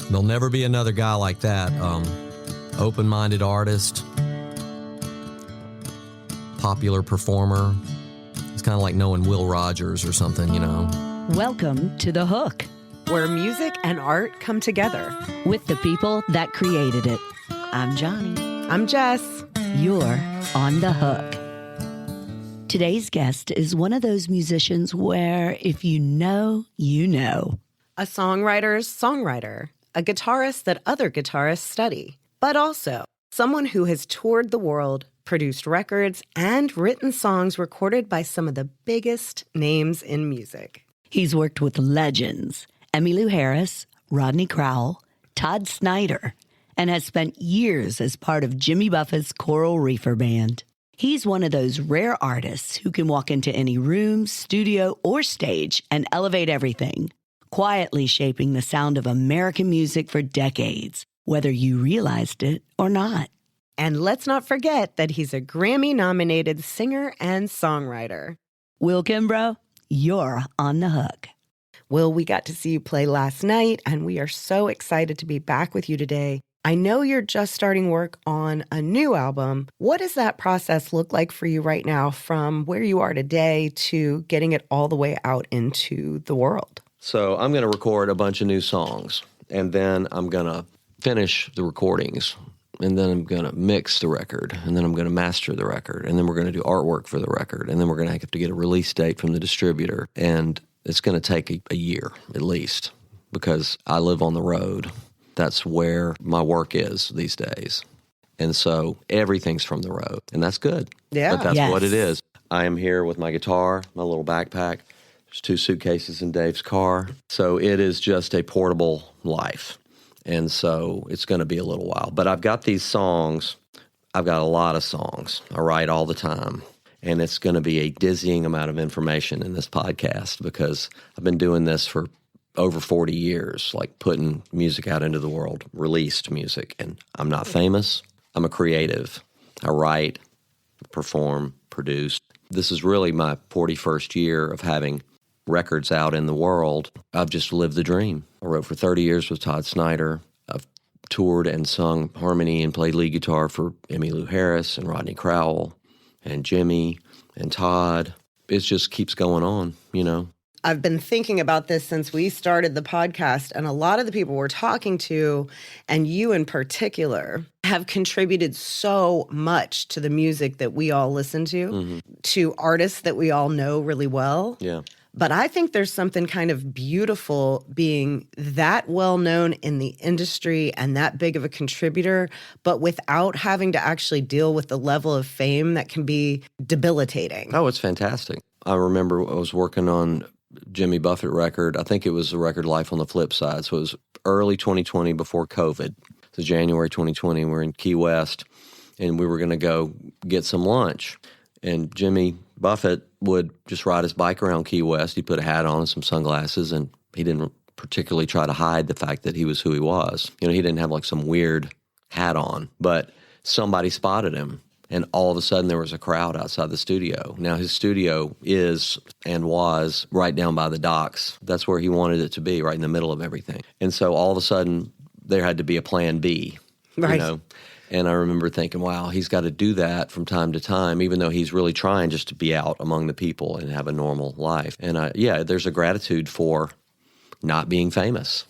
There'll never be another guy like that. Open-minded artist, popular performer. It's kind of like knowing Will Rogers or something, you know. Welcome to The Hook, where music and art come together with the people that created it. I'm Johni. I'm Jess. You're on The Hook. Today's guest is one of those musicians where if you know, you know. A songwriter's songwriter, a guitarist that other guitarists study, but also someone who has toured the world, produced records, and written songs recorded by some of the biggest names in music. He's worked with legends, Emmylou Harris, Rodney Crowell, Todd Snider, and has spent years as part of Jimmy Buffett's Coral Reefer Band. He's one of those rare artists who can walk into any room, studio, or stage and elevate everything, quietly shaping the sound of American music for decades, whether you realized it or not. And let's not forget that he's a Grammy-nominated singer and songwriter. Will Kimbrough, you're on The Hook. Will, we got to see you play last night, and we are so excited to be back with you today. I know you're just starting work on a new album. What does that process look like for you right now, from where you are today to getting it all the way out into the world? So I'm going to record a bunch of new songs, and then I'm going to finish the recordings, and then I'm going to mix the record, and then I'm going to master the record, and then we're going to do artwork for the record, and then we're going to have to get a release date from the distributor, and it's going to take a year at least, because I live on the road. That's where my work is these days. And so everything's from the road, and that's good. Yeah. But that's what it is. I am here with my guitar, my little backpack. There's 2 suitcases in Dave's car. So it is just a portable life. And so it's going to be a little while. But I've got these songs. I've got a lot of songs. I write all the time. And it's going to be a dizzying amount of information in this podcast because I've been doing this for over 40 years, like putting music out into the world, released music. And I'm not famous. I'm a creative. I write, perform, produce. This is really my 41st year of having records out in the world. I've just lived the dream. I wrote for 30 years with Todd Snider. I've toured and sung harmony and played lead guitar for Emmylou Harris and Rodney Crowell and Jimmy and Todd. It just keeps going on, you know. I've been thinking about this since we started the podcast, and a lot of the people we're talking to, and you in particular, have contributed so much to the music that we all listen to, to artists that we all know really well. Yeah. But I think there's something kind of beautiful being that well known in the industry and that big of a contributor, but without having to actually deal with the level of fame that can be debilitating. Oh, it's fantastic. I remember I was working on Jimmy Buffett record. I think it was the record Life on the Flip Side. So it was early 2020 before COVID. So January 2020, we're in Key West, and we were going to go get some lunch. And Jimmy Buffett would just ride his bike around Key West. He put a hat on and some sunglasses, and he didn't particularly try to hide the fact that he was who he was. You know, he didn't have like some weird hat on, but somebody spotted him. And all of a sudden, there was a crowd outside the studio. Now, his studio is and was right down by the docks. That's where he wanted it to be, right in the middle of everything. And so all of a sudden, there had to be a plan B, right. You know? And I remember thinking, wow, he's got to do that from time to time, even though he's really trying just to be out among the people and have a normal life. And there's a gratitude for not being famous.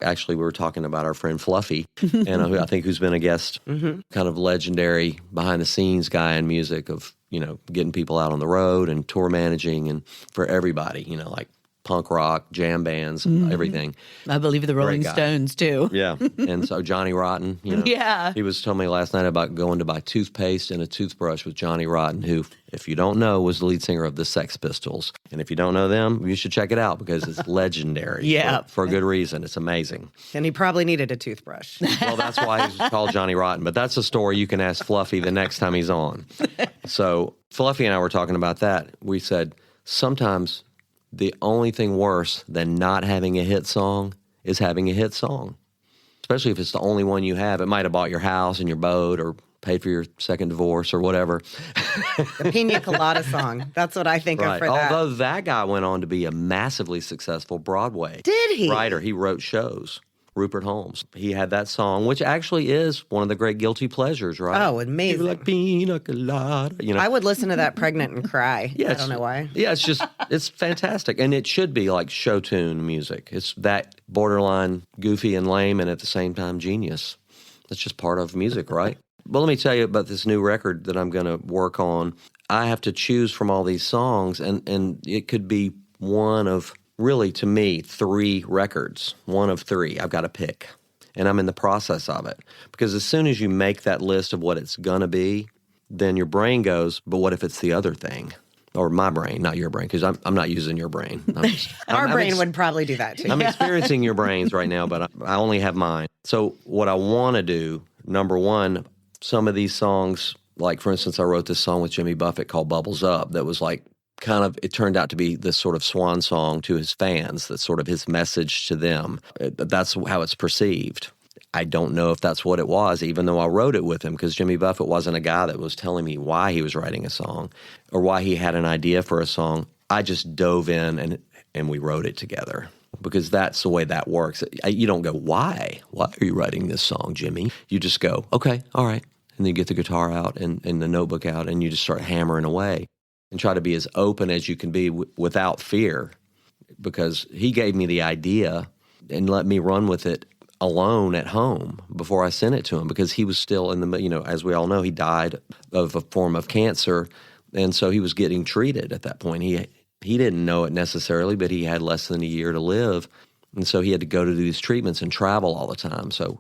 Actually, we were talking about our friend Fluffy, and I think who's been a guest, kind of legendary behind-the-scenes guy in music of, you know, getting people out on the road and tour managing and for everybody, you know, like punk rock, jam bands, everything. I believe the Rolling Stones, too. Yeah, and so Johnny Rotten, you know. Yeah. He was telling me last night about going to buy toothpaste and a toothbrush with Johnny Rotten, who, if you don't know, was the lead singer of the Sex Pistols. And if you don't know them, you should check it out because it's legendary. Yeah. For a good reason. It's amazing. And he probably needed a toothbrush. Well, that's why he's called Johnny Rotten. But that's a story you can ask Fluffy the next time he's on. So Fluffy and I were talking about that. We said, sometimes the only thing worse than not having a hit song is having a hit song. Especially if it's the only one you have. It might have bought your house and your boat or paid for your second divorce or whatever. The Pina Colada song. That's what I think of for that. Although that guy went on to be a massively successful Broadway Did he? writer. He wrote shows. Rupert Holmes. He had that song, which actually is one of the great guilty pleasures, right? Oh, amazing. People like pina colada, you know. I would listen to that pregnant and cry. Yeah, I don't know why. Yeah, it's fantastic. And it should be like show tune music. It's that borderline goofy and lame and at the same time genius. That's just part of music, right? Well, let me tell you about this new record that I'm going to work on. I have to choose from all these songs, and it could be one of, really, to me, 3 records. One of 3 I've got to pick. And I'm in the process of it. Because as soon as you make that list of what it's going to be, then your brain goes, but what if it's the other thing? Or my brain, not your brain, because I'm not using your brain. Our brain would probably do that, too. I'm experiencing your brains right now, but I only have mine. So what I want to do, number one, some of these songs, like, for instance, I wrote this song with Jimmy Buffett called Bubbles Up that was like kind of, it turned out to be this sort of swan song to his fans. That's sort of his message to them. That's how it's perceived. I don't know if that's what it was, even though I wrote it with him, because Jimmy Buffett wasn't a guy that was telling me why he was writing a song or why he had an idea for a song. I just dove in and we wrote it together, because that's the way that works. You don't go, why? Why are you writing this song, Jimmy? You just go, okay, all right. And then you get the guitar out and the notebook out, and you just start hammering away and try to be as open as you can be without fear, because he gave me the idea and let me run with it alone at home before I sent it to him, because he was still in the, as we all know, he died of a form of cancer, and so he was getting treated at that point. He didn't know it necessarily, but he had less than a year to live, and so he had to go to these treatments and travel all the time. So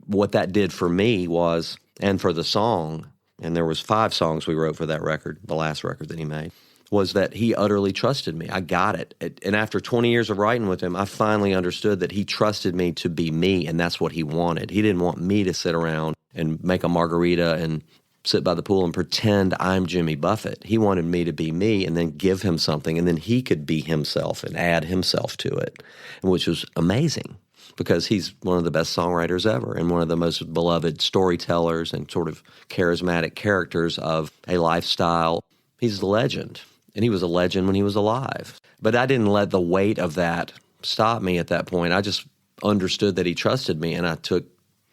what that did for me was, and for the song, and there was 5 songs we wrote for that record, the last record that he made, was that he utterly trusted me. I got it. And after 20 years of writing with him, I finally understood that he trusted me to be me, and that's what he wanted. He didn't want me to sit around and make a margarita and sit by the pool and pretend I'm Jimmy Buffett. He wanted me to be me and then give him something, and then he could be himself and add himself to it, which was amazing, because he's one of the best songwriters ever and one of the most beloved storytellers and sort of charismatic characters of a lifestyle. He's a legend. And he was a legend when he was alive. But I didn't let the weight of that stop me at that point. I just understood that he trusted me, and I took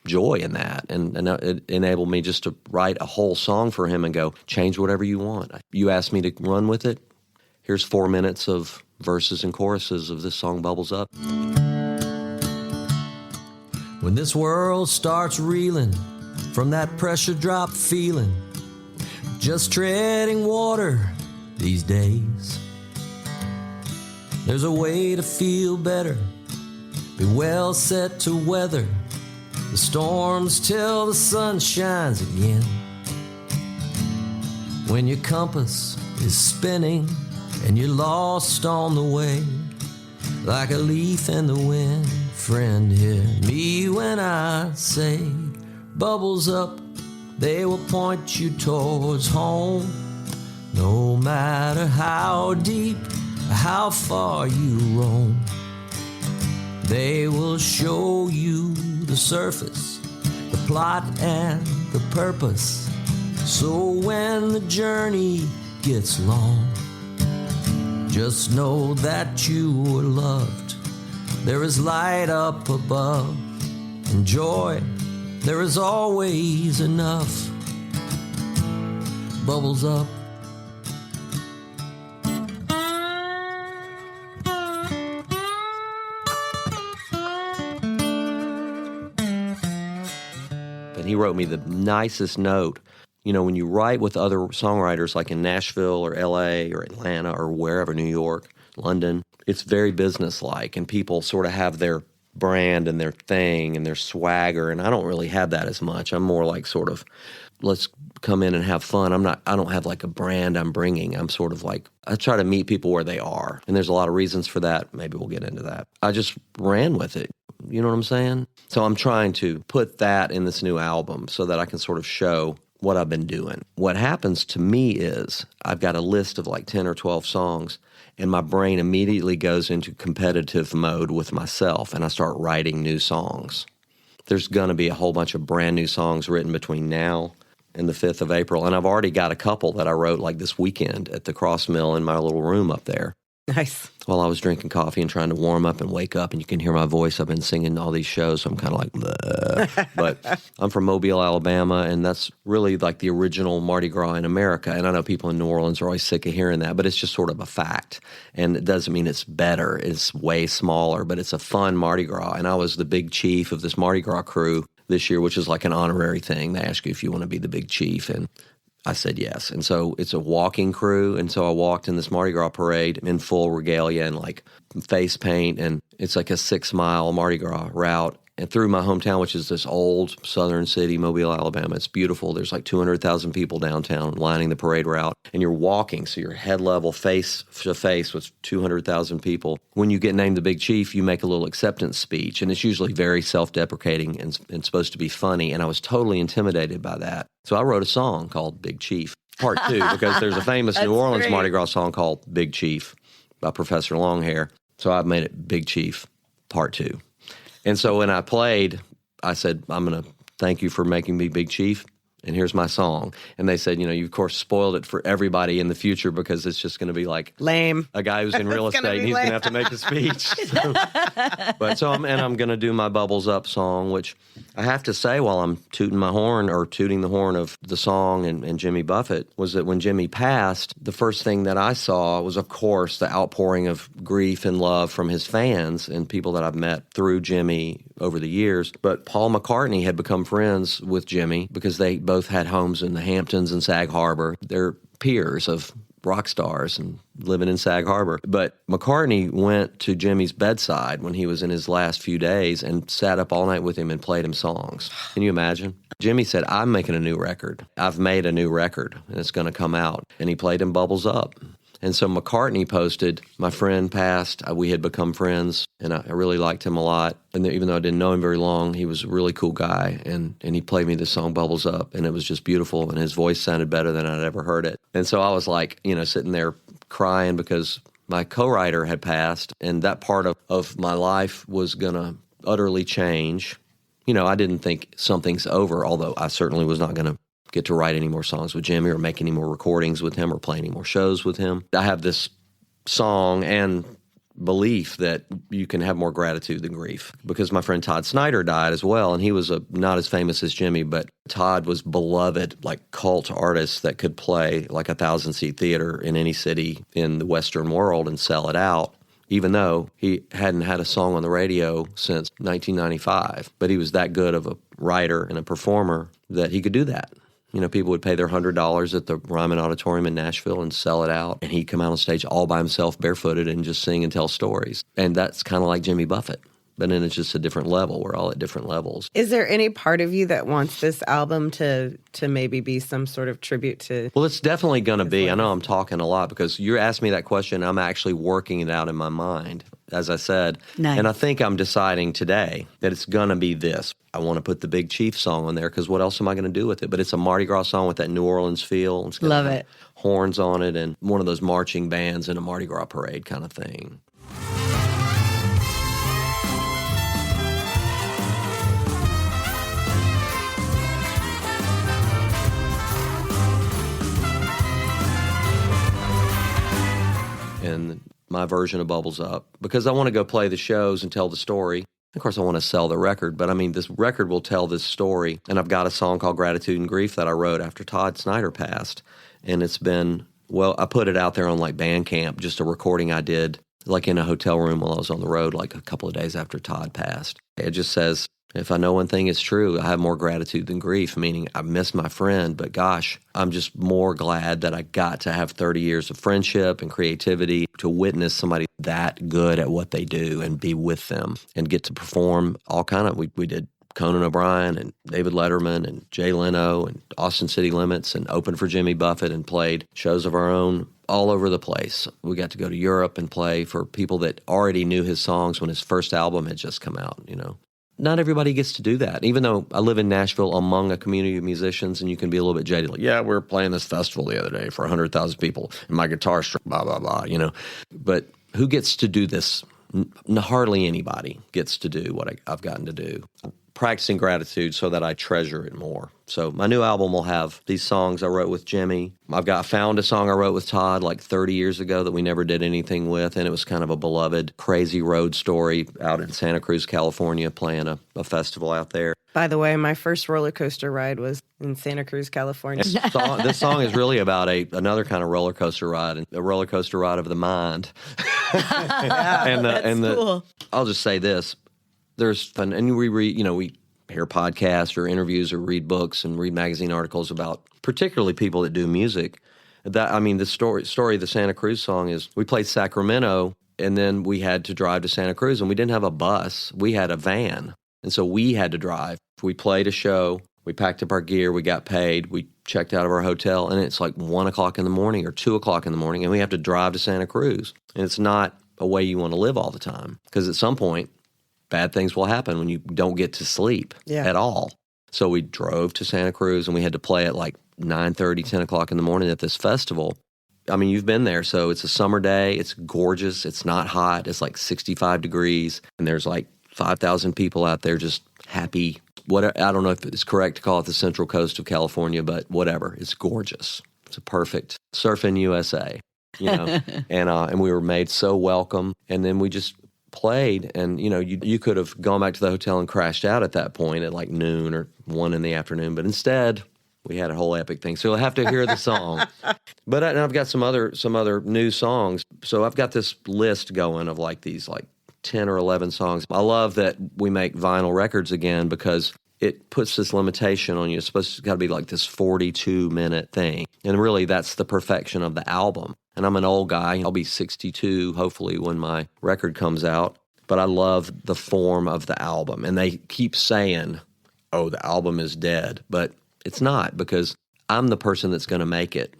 joy in that. And it enabled me just to write a whole song for him and go, change whatever you want. You asked me to run with it. Here's 4 minutes of verses and choruses of this song, Bubbles Up. When this world starts reeling from that pressure drop feeling, just treading water these days, there's a way to feel better, be well set to weather the storms till the sun shines again. When your compass is spinning and you're lost on the way, like a leaf in the wind, friend, hear me when I say, bubbles up, they will point you towards home. No matter how deep, how far you roam, they will show you the surface, the plot and the purpose. So when the journey gets long, just know that you are loved. There is light up above, and joy, there is always enough. Bubbles up. And he wrote me the nicest note. You know, when you write with other songwriters, like in Nashville or L.A. or Atlanta or wherever, New York, London, it's very businesslike, and people sort of have their brand and their thing and their swagger, and I don't really have that as much. I'm more like sort of, let's come in and have fun. I don't have like a brand I'm bringing. I'm sort of like, I try to meet people where they are, and there's a lot of reasons for that. Maybe we'll get into that. I just ran with it. You know what I'm saying? So I'm trying to put that in this new album so that I can sort of show what I've been doing. What happens to me is I've got a list of like 10 or 12 songs, and my brain immediately goes into competitive mode with myself, and I start writing new songs. There's going to be a whole bunch of brand new songs written between now and the 5th of April, and I've already got a couple that I wrote like this weekend at the Cross Mill in my little room up there. Nice. While I was drinking coffee and trying to warm up and wake up, and you can hear my voice. I've been singing all these shows, so I'm kind of like, bleh. But I'm from Mobile, Alabama, and that's really like the original Mardi Gras in America. And I know people in New Orleans are always sick of hearing that, but it's just sort of a fact. And it doesn't mean it's better. It's way smaller, but it's a fun Mardi Gras. And I was the big chief of this Mardi Gras crew this year, which is like an honorary thing. They ask you if you want to be the big chief, and I said yes. And so it's a walking crew. And so I walked in this Mardi Gras parade in full regalia and like face paint. And it's like a 6-mile Mardi Gras route. And through my hometown, which is this old southern city, Mobile, Alabama. It's beautiful. There's like 200,000 people downtown lining the parade route. And you're walking, so you're head level, face to face with 200,000 people. When you get named the big chief, you make a little acceptance speech. And it's usually very self-deprecating and supposed to be funny. And I was totally intimidated by that. So I wrote a song called Big Chief, Part 2, because there's a famous New Orleans Mardi Gras song called Big Chief by Professor Longhair. So I've made it Big Chief, Part 2. And so when I played, I said, I'm going to thank you for making me Big Chief, and here's my song. And they said, you of course spoiled it for everybody in the future because it's just going to be like lame. A guy who's in real estate and he's going to have to make a speech. I'm going to do my Bubbles Up song, which I have to say while I'm tooting the horn of the song and Jimmy Buffett, was that when Jimmy passed, the first thing that I saw was, of course, the outpouring of grief and love from his fans and people that I've met through Jimmy over the years. But Paul McCartney had become friends with Jimmy because they both had homes in the Hamptons and Sag Harbor. They're peers of rock stars and living in Sag Harbor. But McCartney went to Jimmy's bedside when he was in his last few days and sat up all night with him and played him songs. Can you imagine? Jimmy said, I'm making a new record. I've made a new record, and it's going to come out. And he played him Bubbles Up. And so McCartney posted, my friend passed, we had become friends, and I really liked him a lot. And even though I didn't know him very long, he was a really cool guy. And he played me the song Bubbles Up, and it was just beautiful, and his voice sounded better than I'd ever heard it. And so I was like, sitting there crying because my co-writer had passed, and that part of my life was going to utterly change. I didn't think something's over, although I certainly was not going to get to write any more songs with Jimmy or make any more recordings with him or play any more shows with him. I have this song and belief that you can have more gratitude than grief because my friend Todd Snider died as well, and he was not as famous as Jimmy, but Todd was beloved, like cult artist that could play like a 1,000-seat theater in any city in the Western world and sell it out, even though he hadn't had a song on the radio since 1995. But he was that good of a writer and a performer that he could do that. People would pay their $100 at the Ryman Auditorium in Nashville and sell it out. And he'd come out on stage all by himself, barefooted, and just sing and tell stories. And that's kind of like Jimmy Buffett. But then it's just a different level. We're all at different levels. Is there any part of you that wants this album to maybe be some sort of tribute to? Well, it's definitely going to be. I know I'm talking a lot because you asked me that question. I'm actually working it out in my mind, as I said. Nice. And I think I'm deciding today that it's going to be this. I want to put the Big Chief song on there because what else am I going to do with it? But it's a Mardi Gras song with that New Orleans feel. It's got Love it. Horns on it and one of those marching bands in a Mardi Gras parade kind of thing. And my version of Bubbles Up, because I want to go play the shows and tell the story. Of course, I want to sell the record, but this record will tell this story. And I've got a song called Gratitude and Grief that I wrote after Todd Snider passed. And it's been, I put it out there on like Bandcamp, just a recording I did like in a hotel room while I was on the road, like a couple of days after Todd passed. It just says, if I know one thing is true, I have more gratitude than grief, meaning I miss my friend, but gosh, I'm just more glad that I got to have 30 years of friendship and creativity to witness somebody that good at what they do and be with them and get to perform all kind of, we did Conan O'Brien and David Letterman and Jay Leno and Austin City Limits and opened for Jimmy Buffett and played shows of our own all over the place. We got to go to Europe and play for people that already knew his songs when his first album had just come out, Not everybody gets to do that. Even though I live in Nashville among a community of musicians and you can be a little bit jaded. Like, yeah, we were playing this festival the other day for 100,000 people and my guitar struck, blah, blah, blah, But who gets to do this? Hardly anybody gets to do what I've gotten to do. practicing gratitude so that I treasure it more. So my new album will have these songs I wrote with Jimmy. I found a song I wrote with Todd like 30 years ago that we never did anything with, and it was kind of a beloved, crazy road story out in Santa Cruz, California, playing a festival out there. By the way, my first roller coaster ride was in Santa Cruz, California. This song is really about another kind of roller coaster ride, a roller coaster ride of the mind. Cool. I'll just say this. There's fun, and we hear podcasts or interviews or read books and read magazine articles about particularly people that do music. The story of the Santa Cruz song is we played Sacramento, and then we had to drive to Santa Cruz, and we didn't have a bus. We had a van, and so we had to drive. We played a show. We packed up our gear. We got paid. We checked out of our hotel, and it's like 1 o'clock in the morning or 2 o'clock in the morning, and we have to drive to Santa Cruz. And it's not a way you want to live all the time, because at some point, bad things will happen when you don't get to sleep at all. So we drove to Santa Cruz, and we had to play at like 9:30, 10 o'clock in the morning at this festival. I mean, you've been there, so it's a summer day. It's gorgeous. It's not hot. It's like 65 degrees, and there's like 5,000 people out there just happy. I don't know if it's correct to call it the Central Coast of California, but whatever. It's gorgeous. It's a perfect surfing USA, and we were made so welcome. And then we just played, and you could have gone back to the hotel and crashed out at that point at like noon or 1 in the afternoon, but instead we had a whole epic thing. So you'll have to hear the song. But I've got some other new songs. So I've got this list going of like these like 10 or 11 songs. I love that we make vinyl records again because it puts this limitation on you. It's got to be like this 42-minute thing. And really, that's the perfection of the album. And I'm an old guy. I'll be 62, hopefully, when my record comes out. But I love the form of the album. And they keep saying, oh, the album is dead. But it's not, because I'm the person that's going to make it.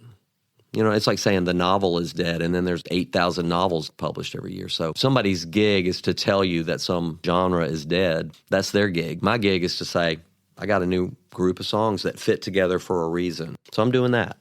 It's like saying the novel is dead, and then there's 8,000 novels published every year. So somebody's gig is to tell you that some genre is dead. That's their gig. My gig is to say, I got a new group of songs that fit together for a reason. So I'm doing that.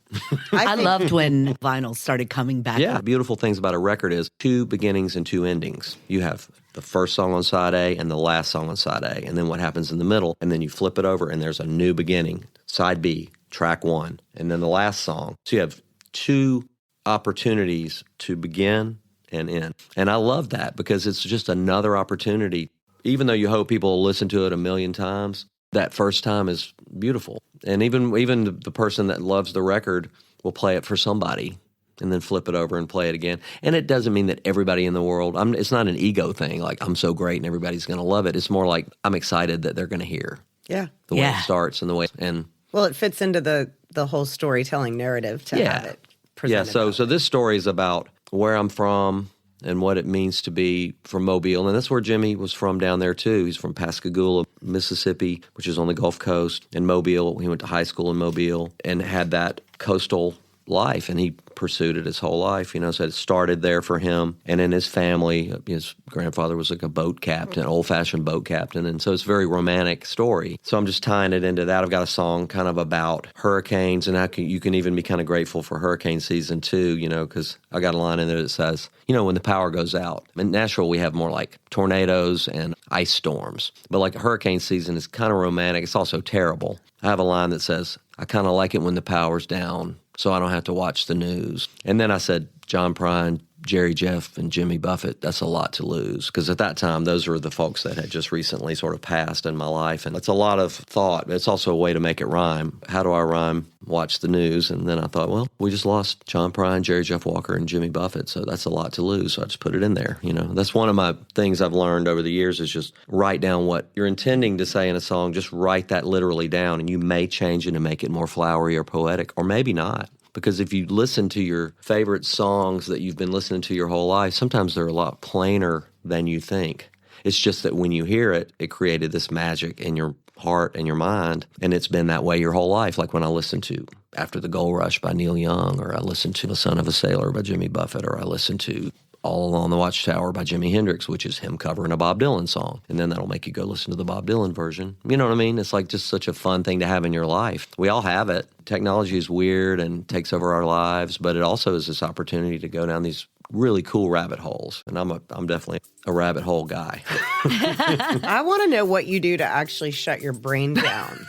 I loved when vinyl started coming back. Yeah, beautiful things about a record is 2 beginnings and 2 endings. You have the first song on side A and the last song on side A, and then what happens in the middle, and then you flip it over, and there's a new beginning, side B, track 1, and then the last song. So you have 2 opportunities to begin and end. And I love that because it's just another opportunity. Even though you hope people will listen to it a million times, that first time is beautiful. And even the person that loves the record will play it for somebody and then flip it over and play it again. And it doesn't mean that everybody in the world, it's not an ego thing, like I'm so great and everybody's going to love it. It's more like I'm excited that they're going to hear the way it starts and the way, and well, it fits into the whole storytelling narrative to have it presented. Yeah, so this story is about where I'm from and what it means to be from Mobile. And that's where Jimmy was from down there, too. He's from Pascagoula, Mississippi, which is on the Gulf Coast. And Mobile, he went to high school in Mobile and had that coastal life, and he pursued it his whole life, so it started there for him. And in his family, his grandfather was like a boat captain, old-fashioned boat captain, and so it's a very romantic story. So I'm just tying it into that. I've got a song kind of about hurricanes, and how you can even be kind of grateful for hurricane season too, because I got a line in there that says, when the power goes out. In Nashville, we have more like tornadoes and ice storms, but like hurricane season is kind of romantic. It's also terrible. I have a line that says, I kind of like it when the power's down, so I don't have to watch the news. And then I said, John Prine, Jerry Jeff, and Jimmy Buffett, that's a lot to lose. Because at that time, those were the folks that had just recently sort of passed in my life. And it's a lot of thought. It's also a way to make it rhyme. How do I rhyme? Watch the news. And then I thought, well, we just lost John Prine, Jerry Jeff Walker, and Jimmy Buffett. So that's a lot to lose. So I just put it in there. That's one of my things I've learned over the years is just write down what you're intending to say in a song. Just write that literally down. And you may change it and make it more flowery or poetic, or maybe not. Because if you listen to your favorite songs that you've been listening to your whole life, sometimes they're a lot plainer than you think. It's just that when you hear it, it created this magic in your heart and your mind, and it's been that way your whole life. Like when I listened to After the Gold Rush by Neil Young, or I listened to The Son of a Sailor by Jimmy Buffett, or I listened to All Along the Watchtower by Jimi Hendrix, which is him covering a Bob Dylan song. And then that'll make you go listen to the Bob Dylan version. You know what I mean? It's like just such a fun thing to have in your life. We all have it. Technology is weird and takes over our lives, but it also is this opportunity to go down these really cool rabbit holes. And I'm definitely a rabbit hole guy. I want to know what you do to actually shut your brain down.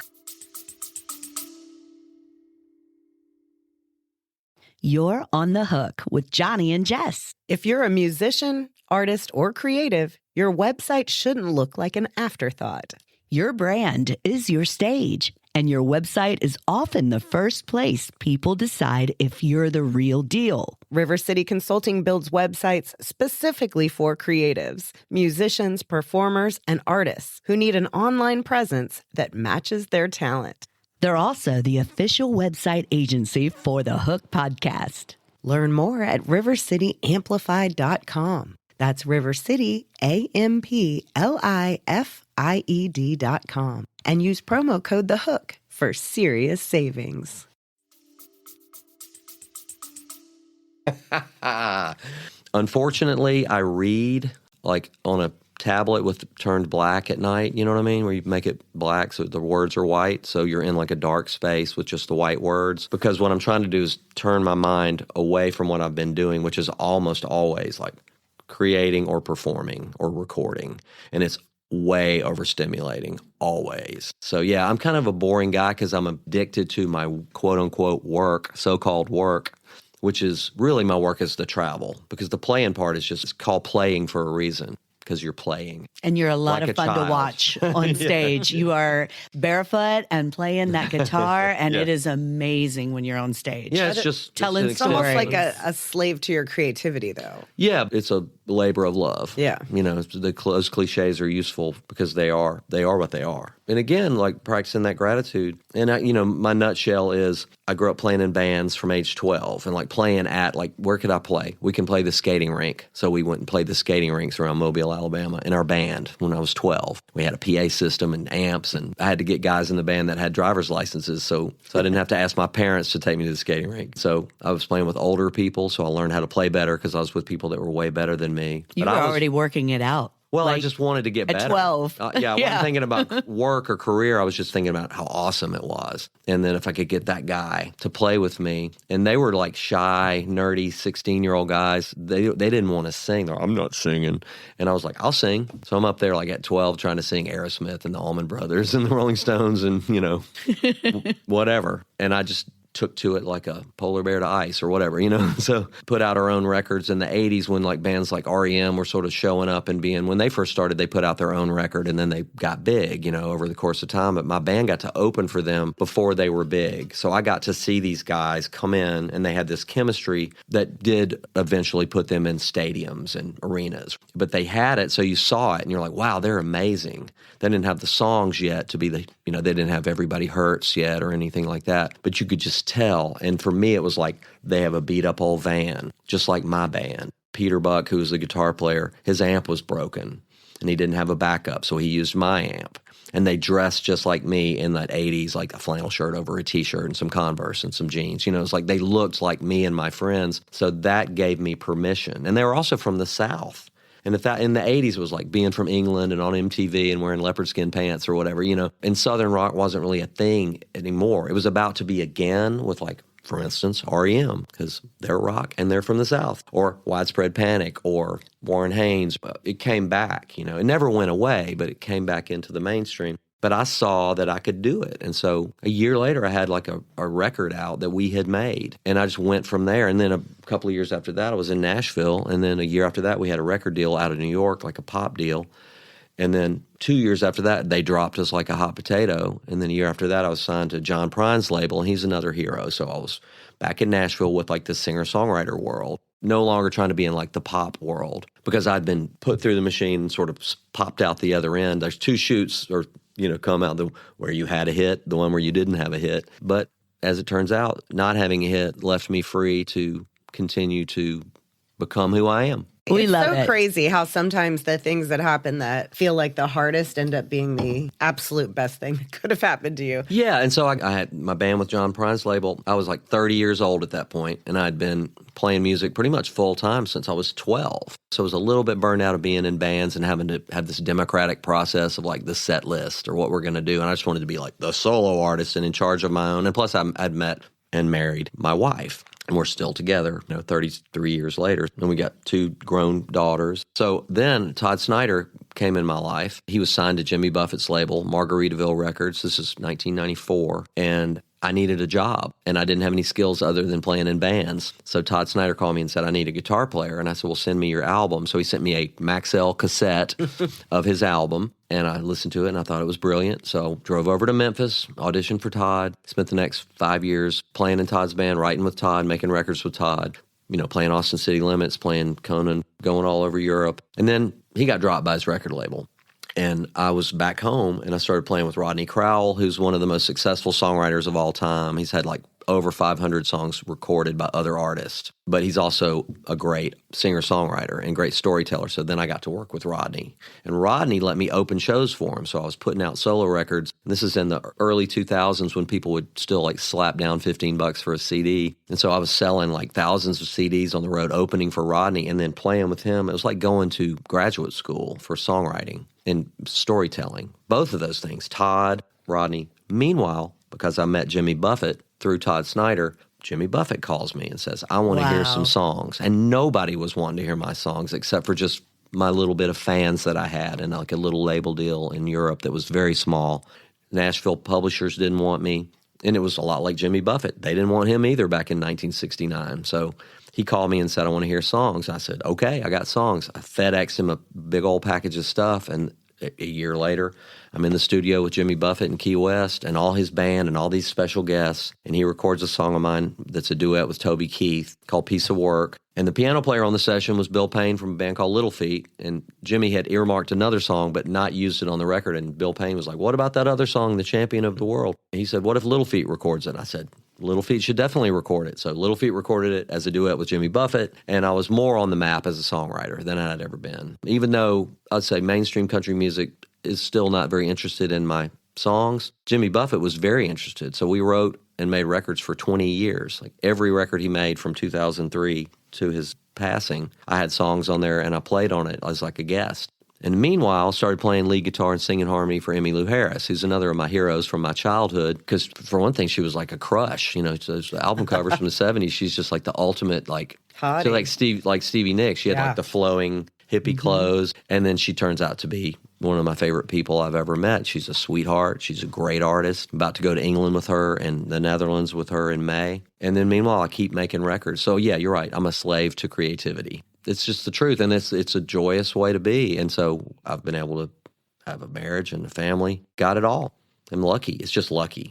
You're on the hook with Johni and Jess. If you're a musician, artist, or creative, your website shouldn't look like an afterthought. Your brand is your stage, and your website is often the first place people decide if you're the real deal. River City Consulting builds websites specifically for creatives, musicians, performers, and artists who need an online presence that matches their talent. They're also the official website agency for the Hook podcast. Learn more at rivercityamplified.com. That's rivercityamplified.com. And use promo code The Hook for serious savings. Unfortunately, I read like on a tablet with turned black at night, you know what I mean? Where you make it black so the words are white, so you're in like a dark space with just the white words. Because what I'm trying to do is turn my mind away from what I've been doing, which is almost always like creating or performing or recording. And it's way overstimulating, always. So yeah, I'm kind of a boring guy because I'm addicted to my quote-unquote work, so-called work, which is really my work is the travel. Because the playing part is just, it's called playing for a reason. Because you're playing. And you're a lot like of fun to watch on stage. You are barefoot and playing that guitar, and it is amazing when you're on stage. Yeah, it's just telling It's almost stories. like a slave to your creativity, though. Yeah, it's a labor of love. Yeah. You know, those cliches are useful because they are what they are. And again, like practicing that gratitude. And, my nutshell is I grew up playing in bands from age 12 and like playing at, like, where could I play? We can play the skating rink. So we went and played the skating rinks around Mobile, Alabama in our band when I was 12. We had a PA system and amps, and I had to get guys in the band that had driver's licenses. So I didn't have to ask my parents to take me to the skating rink. So I was playing with older people, so I learned how to play better because I was with people that were way better than me. You were already working it out. Well, I Like, just wanted to get at better. 12. I wasn't thinking about work or career. I was just thinking about how awesome it was. And then if I could get that guy to play with me, and they were like shy, nerdy, 16-year-old guys. They didn't want to sing. They're like, I'm not singing. And I was like, I'll sing. So I'm up there like at 12 trying to sing Aerosmith and the Allman Brothers and the Rolling Stones and, whatever. And I just took to it like a polar bear to ice or whatever, So put out our own records in the 80s when like bands like REM were sort of showing up and when they first started, they put out their own record and then they got big, over the course of time. But my band got to open for them before they were big. So I got to see these guys come in and they had this chemistry that did eventually put them in stadiums and arenas. But they had it, so you saw it and you're like, wow, they're amazing. They didn't have the songs yet to be they didn't have Everybody Hurts yet or anything like that. But you could just tell. And for me, it was like they have a beat up old van, just like my band. Peter Buck, who was the guitar player, his amp was broken and he didn't have a backup, so he used my amp. And they dressed just like me in that 80s, like a flannel shirt over a T-shirt and some Converse and some jeans. It's like they looked like me and my friends. So that gave me permission. And they were also from the South. And if that in the 80s was like being from England and on MTV and wearing leopard skin pants or whatever, and Southern rock wasn't really a thing anymore. It was about to be again with like, for instance, REM, because they're rock and they're from the South, or Widespread Panic or Warren Haynes. It came back, it never went away, but it came back into the mainstream. But I saw that I could do it. And so a year later, I had like a record out that we had made. And I just went from there. And then a couple of years after that, I was in Nashville. And then a year after that, we had a record deal out of New York, like a pop deal. And then 2 years after that, they dropped us like a hot potato. And then a year after that, I was signed to John Prine's label, and he's another hero. So I was back in Nashville with like the singer-songwriter world, no longer trying to be in like the pop world, because I'd been put through the machine and sort of popped out the other end. There's two shoots come out where you had a hit, the one where you didn't have a hit. But as it turns out, not having a hit left me free to continue to become who I am. We love it. it. So crazy how sometimes the things that happen that feel like the hardest end up being the absolute best thing that could have happened to you. Yeah, and so I had my band with John Prine's label. I was like 30 years old at that point, and I'd been playing music pretty much full time since I was 12. So I was a little bit burned out of being in bands and having to have this democratic process of like the set list or what we're going to do. And I just wanted to be like the solo artist and in charge of my own. And plus I'd met and married my wife. And we're still together, 33 years later. And we got 2 grown daughters. So then Todd Snider came in my life. He was signed to Jimmy Buffett's label, Margaritaville Records. This is 1994. And I needed a job, and I didn't have any skills other than playing in bands. So Todd Snider called me and said, I need a guitar player. And I said, well, send me your album. So he sent me a Maxell cassette of his album, and I listened to it, and I thought it was brilliant. So drove over to Memphis, auditioned for Todd, spent the next 5 years playing in Todd's band, writing with Todd, making records with Todd, playing Austin City Limits, playing Conan, going all over Europe. And then he got dropped by his record label. And I was back home, and I started playing with Rodney Crowell, who's one of the most successful songwriters of all time. He's had like over 500 songs recorded by other artists. But he's also a great singer-songwriter and great storyteller. So then I got to work with Rodney. And Rodney let me open shows for him. So I was putting out solo records. This is in the early 2000s when people would still like slap down $15 for a CD. And so I was selling like thousands of CDs on the road, opening for Rodney and then playing with him. It was like going to graduate school for songwriting and storytelling. Both of those things, Todd, Rodney. Meanwhile, because I met Jimmy Buffett through Todd Snider, Jimmy Buffett calls me and says, I want to hear some songs. And nobody was wanting to hear my songs except for just my little bit of fans that I had and like a little label deal in Europe that was very small. Nashville publishers didn't want me. And it was a lot like Jimmy Buffett. They didn't want him either back in 1969. So he called me and said, I want to hear songs. I said, okay, I got songs. I FedExed him a big old package of stuff. And a year later, I'm in the studio with Jimmy Buffett in Key West and all his band and all these special guests. And he records a song of mine that's a duet with Toby Keith called Piece of Work. And the piano player on the session was Bill Payne from a band called Little Feat. And Jimmy had earmarked another song but not used it on the record. And Bill Payne was like, what about that other song, The Champion of the World? And he said, what if Little Feat records it? I said, Little Feat should definitely record it. So Little Feat recorded it as a duet with Jimmy Buffett, and I was more on the map as a songwriter than I had ever been. Even though I'd say mainstream country music is still not very interested in my songs, Jimmy Buffett was very interested. So we wrote and made records for 20 years. Like every record he made from 2003 to his passing, I had songs on there and I played on it as like a guest. And meanwhile, I started playing lead guitar and singing harmony for Emmylou Harris, who's another of my heroes from my childhood. Because for one thing, she was like a crush. You know, those album covers from the 70s, she's just like the ultimate, like, hottie. So like Stevie Nicks. She had like the flowing hippie clothes. And then she turns out to be one of my favorite people I've ever met. She's a sweetheart. She's a great artist. I'm about to go to England with her and the Netherlands with her in May. And then meanwhile, I keep making records. So yeah, you're right. I'm a slave to creativity. It's just the truth, and it's a joyous way to be. And so I've been able to have a marriage and a family. Got it all. I'm lucky. It's just lucky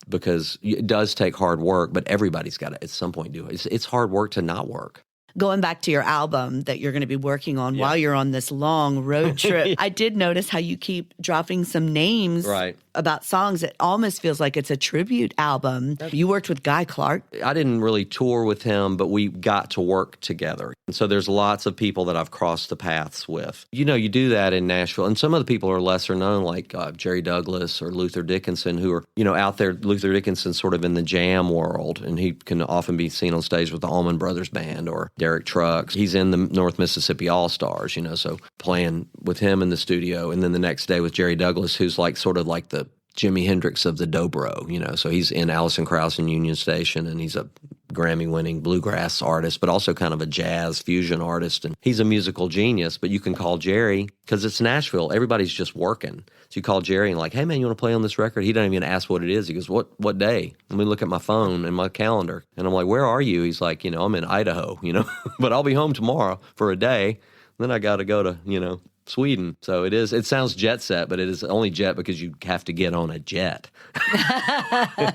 because it does take hard work, but everybody's got to at some point do it. It's hard work to not work. Going back to your album that you're going to be working on while you're on this long road trip, I did notice how you keep dropping some names about songs. It almost feels like it's a tribute album. You worked with Guy Clark. I didn't really tour with him, but we got to work together. And so there's lots of people that I've crossed the paths with. You know, you do that in Nashville. And some of the people are lesser known, like Jerry Douglas or Luther Dickinson, who are, you know, out there. Luther Dickinson's sort of in the jam world, and he can often be seen on stage with the Allman Brothers Band or Derek Trucks. He's in the North Mississippi All-Stars, you know, so playing with him in the studio. And then the next day with Jerry Douglas, who's like sort of like the Jimi Hendrix of the dobro, you know. So he's in Alison Krauss and Union Station, and he's a Grammy-winning bluegrass artist, but also kind of a jazz fusion artist. And he's a musical genius, but you can call Jerry, because it's Nashville, everybody's just working. So you call Jerry and like, hey, man, you want to play on this record? He doesn't even ask what it is. He goes, what day? Let me look at my phone and my calendar. And I'm like, where are you? He's like, you know, I'm in Idaho, you know, but I'll be home tomorrow for a day. Then I got to go to, you know, Sweden. So it sounds jet set, but it is only jet because you have to get on a jet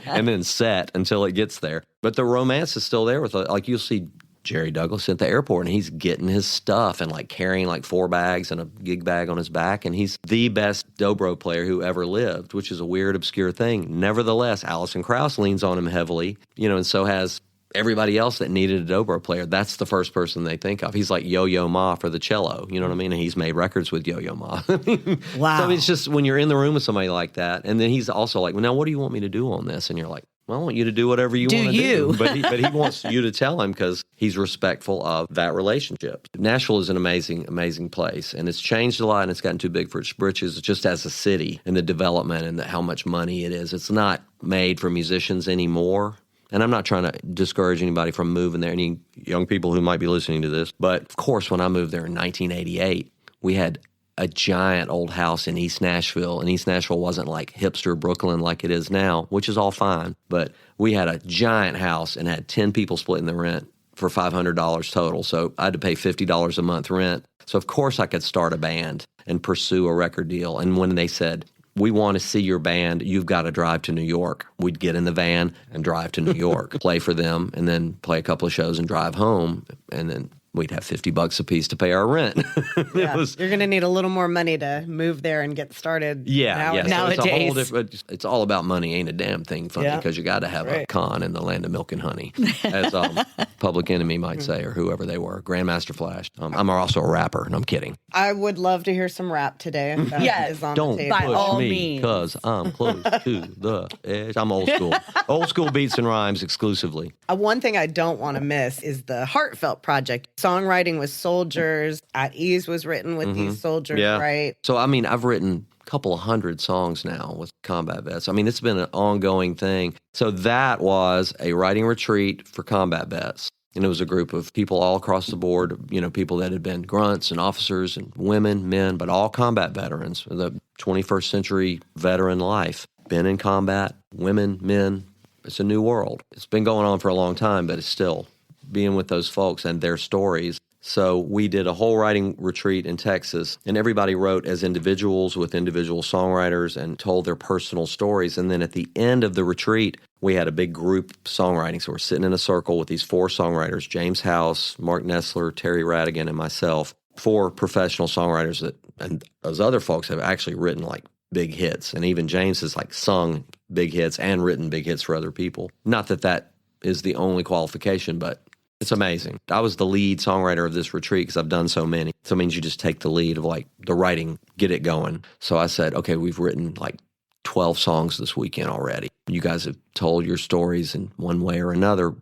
and then set until it gets there. But the romance is still there with, like, you'll see Jerry Douglas at the airport and he's getting his stuff and like carrying like 4 bags and a gig bag on his back. And he's the best dobro player who ever lived, which is a weird, obscure thing. Nevertheless, Alison Krauss leans on him heavily, you know, and so has everybody else that needed a dobro player. That's the first person they think of. He's like Yo-Yo Ma for the cello, you know what I mean? And he's made records with Yo-Yo Ma. Wow. So it's just when you're in the room with somebody like that, and then he's also like, well, now what do you want me to do on this? And you're like, well, I want you to do whatever you want to do. But he wants you to tell him because he's respectful of that relationship. Nashville is an amazing, amazing place, and it's changed a lot, and it's gotten too big for its britches just as a city and the development and how much money it is. It's not made for musicians anymore. And I'm not trying to discourage anybody from moving there, any young people who might be listening to this. But of course, when I moved there in 1988, we had a giant old house in East Nashville. And East Nashville wasn't like hipster Brooklyn like it is now, which is all fine. But we had a giant house and had 10 people splitting the rent for $500 total. So I had to pay $50 a month rent. So of course I could start a band and pursue a record deal. And when they said, we want to see your band, you've got to drive to New York, we'd get in the van and drive to New York, play for them, and then play a couple of shows and drive home. And then we'd have $50 a piece to pay our rent. Yeah. You're going to need a little more money to move there and get started. Yeah. So nowadays. it's a whole different, it's all about money. Ain't a damn thing funny because you got to have a con in the land of milk and honey, as Public Enemy might say, or whoever they were. Grandmaster Flash. I'm also a rapper, and I'm kidding. I would love to hear some rap today. If that is on Don't the table. By all push me means. because I'm close to the edge. I'm old school. Old school beats and rhymes exclusively. One thing I don't want to miss is the heartfelt project. Songwriting with Soldiers. At Ease was written with these soldiers, right? So, I mean, I've written a couple of hundred songs now with combat vets. I mean, it's been an ongoing thing. So that was a writing retreat for combat vets. And it was a group of people all across the board, you know, people that had been grunts and officers and women, men, but all combat veterans, the 21st century veteran life. Been in combat, women, men. It's a new world. It's been going on for a long time, but it's still being with those folks and their stories. So we did a whole writing retreat in Texas, and everybody wrote as individuals with individual songwriters and told their personal stories. And then at the end of the retreat, we had a big group songwriting. So we're sitting in a circle with these 4 songwriters, James House, Mark Nessler, Terry Radigan, and myself, 4 professional songwriters that, and those other folks have actually written like big hits. And even James has like sung big hits and written big hits for other people. Not that that is the only qualification, but it's amazing. I was the lead songwriter of this retreat because I've done so many. So it means you just take the lead of like the writing, get it going. So I said, okay, we've written like 12 songs this weekend already. You guys have told your stories in one way or another.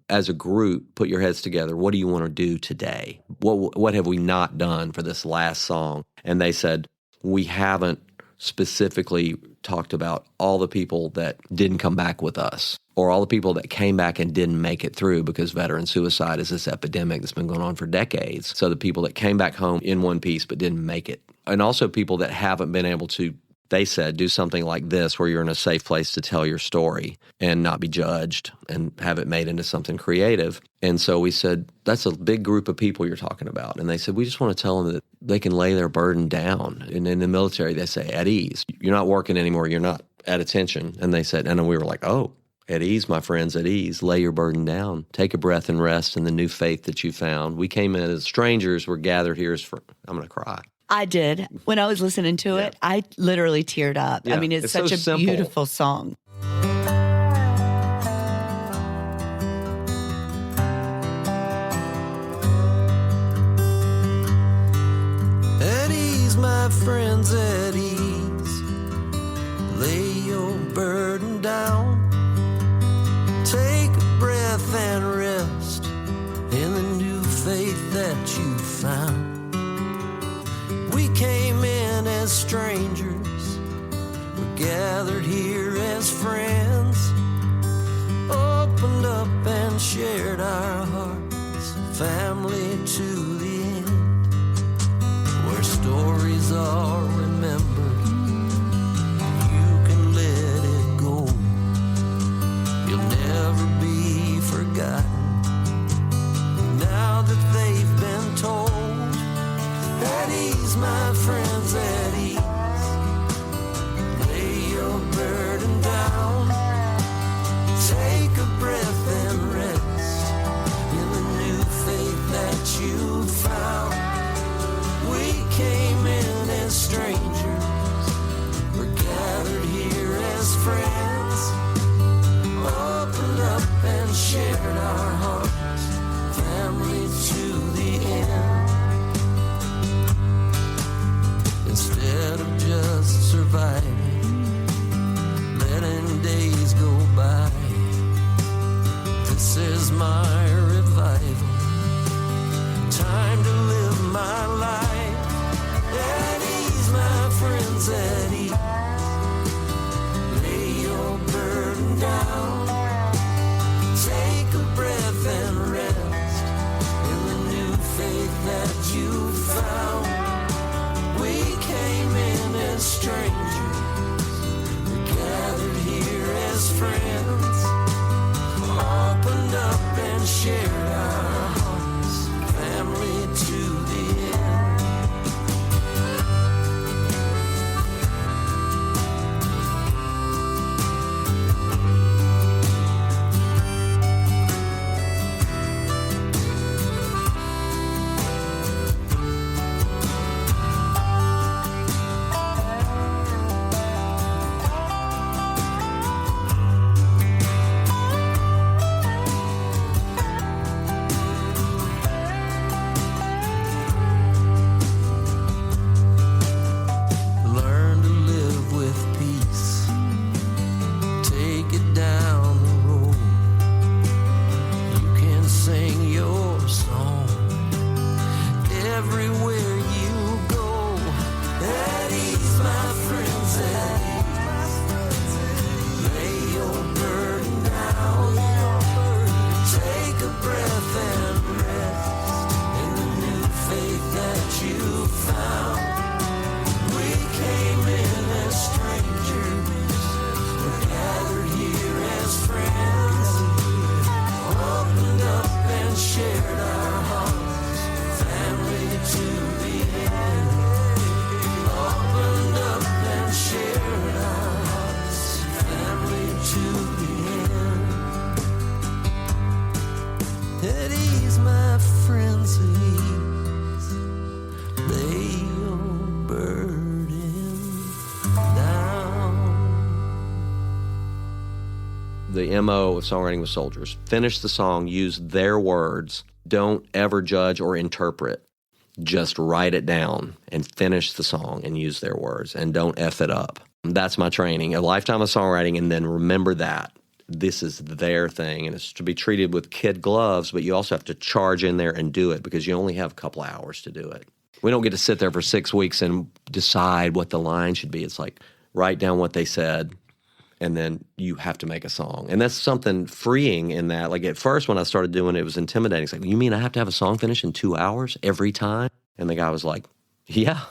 As a group, put your heads together. What do you want to do today? What have we not done for this last song? And they said, we haven't specifically talked about all the people that didn't come back with us, or all the people that came back and didn't make it through, because veteran suicide is this epidemic that's been going on for decades. So the people that came back home in one piece but didn't make it. And also people that haven't been able to, they said, do something like this where you're in a safe place to tell your story and not be judged and have it made into something creative. And so we said, that's a big group of people you're talking about. And they said, we just want to tell them that they can lay their burden down. And in the military, they say, at ease. You're not working anymore. You're not at attention. And they said, and then we were like, oh, at ease, my friends, at ease. Lay your burden down. Take a breath and rest in the new faith that you found. We came in as strangers. We're gathered here as for, I'm going to cry. I did. When I was listening to it, I literally teared up. Yeah, I mean, it's such so a simple. beautiful song. At ease, my friends, at ease. Lay your burden down. Take a breath and rest in the new faith that you found. We came in as strangers, we're gathered here as friends, opened up and shared our hearts, family to the end, where stories are remembered, you can let it go, you'll never be forgotten, now that they've been told. At ease, my friends, at ease. Lay your burden down. Take a breath and rest in the new faith that you found. We came in as strangers. the MO of Songwriting with Soldiers. Finish the song, use their words. Don't ever judge or interpret. Just write it down and finish the song and use their words, and don't F it up. That's my training, a lifetime of songwriting, and then remember that. This is their thing, and it's to be treated with kid gloves, but you also have to charge in there and do it because you only have a couple of hours to do it. We don't get to sit there for 6 weeks and decide what the line should be. It's like, write down what they said, and then you have to make a song. And that's something freeing in that. Like at first when I started doing it, it was intimidating. It's like, you mean I have to have a song finished in 2 hours every time? And the guy was like, yeah,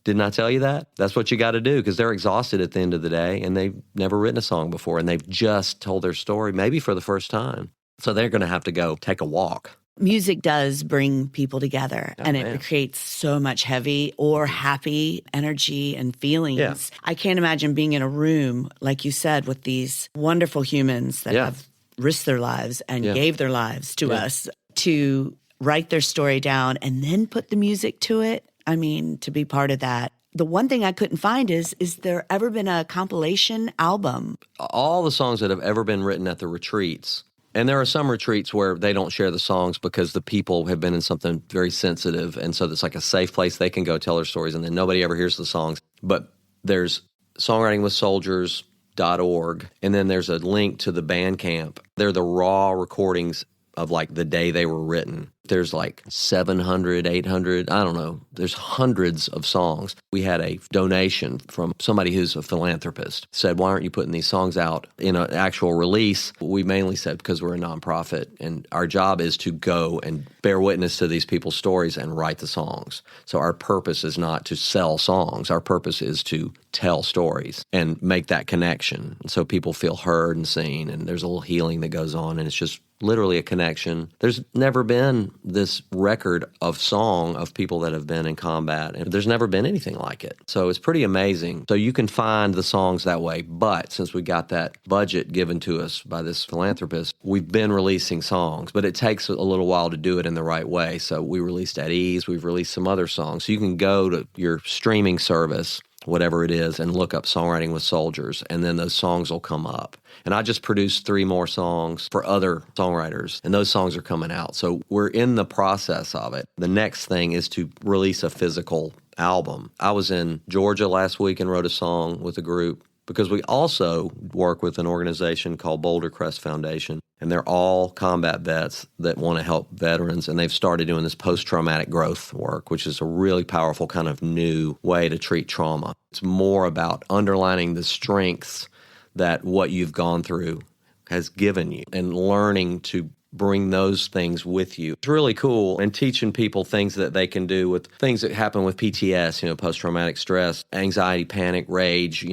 didn't I tell you that? That's what you got to do, because they're exhausted at the end of the day and they've never written a song before and they've just told their story maybe for the first time. So they're going to have to go take a walk. Music does bring people together, and it creates so much heavy or happy energy and feelings. Yeah. I can't imagine being in a room, like you said, with these wonderful humans that have risked their lives and gave their lives to us to write their story down and then put the music to it. I mean, to be part of that. The one thing I couldn't find is there ever been a compilation album? All the songs that have ever been written at the retreats. And there are some retreats where they don't share the songs because the people have been in something very sensitive. And so it's like a safe place they can go tell their stories, and then nobody ever hears the songs. But there's songwritingwithsoldiers.org, and then there's a link to the Bandcamp. They're the raw recordings of like the day they were written. There's like 700, 800, I don't know. There's hundreds of songs. We had a donation from somebody who's a philanthropist. Said, why aren't you putting these songs out in an actual release? We mainly said because we're a nonprofit and our job is to go and bear witness to these people's stories and write the songs. So our purpose is not to sell songs. Our purpose is to tell stories and make that connection. And so people feel heard and seen, and there's a little healing that goes on, and it's just literally a connection. There's never been this record of song of people that have been in combat, and there's never been anything like it. So it's pretty amazing. So you can find the songs that way, but since we got that budget given to us by this philanthropist, we've been releasing songs, but it takes a little while to do it in the right way. So we released At Ease, we've released some other songs. So you can go to your streaming service, whatever it is, and look up Songwriting with Soldiers, and then those songs will come up. And I just produced 3 more songs for other songwriters, and those songs are coming out. So we're in the process of it. The next thing is to release a physical album. I was in Georgia last week and wrote a song with a group, because we also work with an organization called Boulder Crest Foundation, and they're all combat vets that want to help veterans, and they've started doing this post-traumatic growth work, which is a really powerful kind of new way to treat trauma. It's more about underlining the strengths that what you've gone through has given you and learning to bring those things with you. It's really cool, and teaching people things that they can do with things that happen with PTS, post-traumatic stress, anxiety, panic, rage,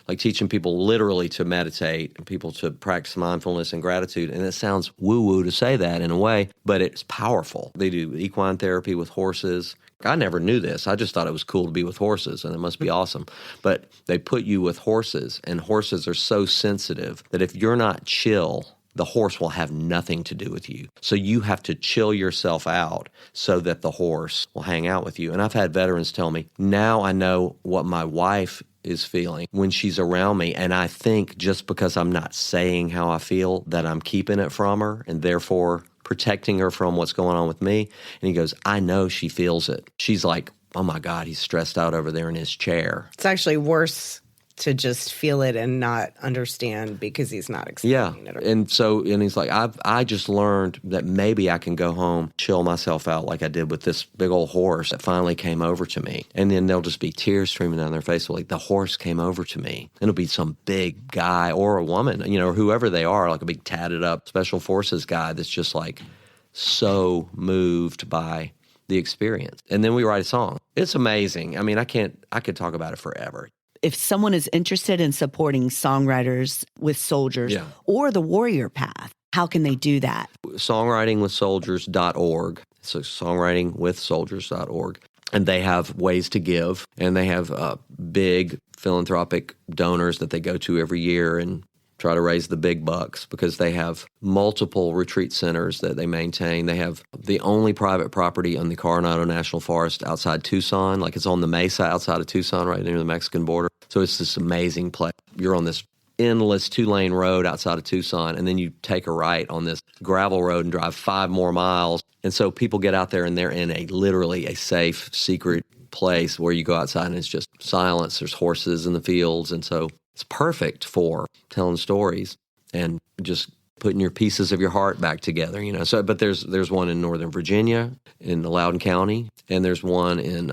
like teaching people literally to meditate and people to practice mindfulness and gratitude. And it sounds woo-woo to say that in a way, but it's powerful. They do equine therapy with horses. I never knew this. I just thought it was cool to be with horses, and it must be awesome. But they put you with horses, and horses are so sensitive that if you're not chill, the horse will have nothing to do with you. So you have to chill yourself out so that the horse will hang out with you. And I've had veterans tell me, now I know what my wife is feeling when she's around me, and I think just because I'm not saying how I feel that I'm keeping it from her, and therefore protecting her from what's going on with me. And he goes, I know she feels it. She's like, oh my God, he's stressed out over there in his chair. It's actually worse to just feel it and not understand because he's not explaining it. And he's like, I just learned that maybe I can go home, chill myself out like I did with this big old horse that finally came over to me. And then there'll just be tears streaming down their face. Like, the horse came over to me. And it'll be some big guy or a woman, or whoever they are, like a big tatted up special forces guy that's just like so moved by the experience. And then we write a song. It's amazing. I mean, I could talk about it forever. If someone is interested in supporting Songwriters with Soldiers or the Warrior Path, how can they do that? SongwritingWithSoldiers.org. So SongwritingWithSoldiers.org. And they have ways to give, and they have big philanthropic donors that they go to every year and try to raise the big bucks, because they have multiple retreat centers that they maintain. They have the only private property on the Coronado National Forest outside Tucson. Like, it's on the mesa outside of Tucson, right near the Mexican border. So it's this amazing place. You're on this endless 2-lane road outside of Tucson, and then you take a right on this gravel road and drive 5 more miles. And so people get out there and they're in literally a safe, secret place where you go outside and it's just silence. There's horses in the fields. And so it's perfect for telling stories and just putting your pieces of your heart back together, So, but there's one in Northern Virginia, in Loudoun County, and there's one in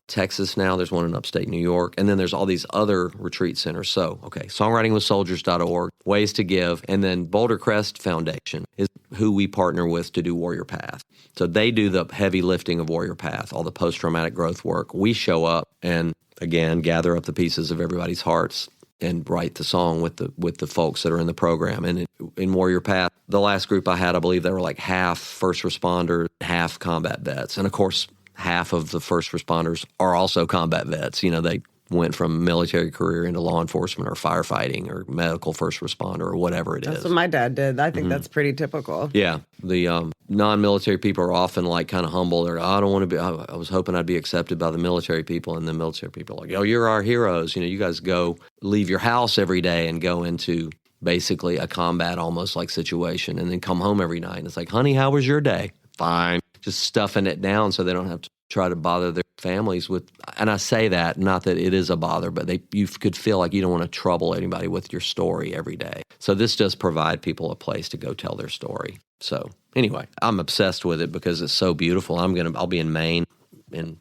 Texas now. There's one in upstate New York, and then there's all these other retreat centers. So, songwritingwithsoldiers.org, ways to give, and then Boulder Crest Foundation is who we partner with to do Warrior Path. So they do the heavy lifting of Warrior Path, all the post-traumatic growth work. We show up and, again, gather up the pieces of everybody's hearts and write the song with the folks that are in the program. And in Warrior Path, the last group I had, I believe they were like half first responders, half combat vets. And of course, half of the first responders are also combat vets. They went from military career into law enforcement or firefighting or medical first responder or whatever it is. That's what my dad did. I think that's pretty typical. Yeah. The non-military people are often like kind of humble. They're, I don't want to be, I was hoping I'd be accepted by the military people. And the military people are like, oh, you're our heroes. You guys go leave your house every day and go into basically a combat almost like situation and then come home every night. And it's like, honey, how was your day? Fine. Just stuffing it down so they don't have to try to bother their families with, and I say that, not that it is a bother, but you could feel like you don't want to trouble anybody with your story every day. So this does provide people a place to go tell their story. So anyway, I'm obsessed with it because it's so beautiful. I'll be in Maine in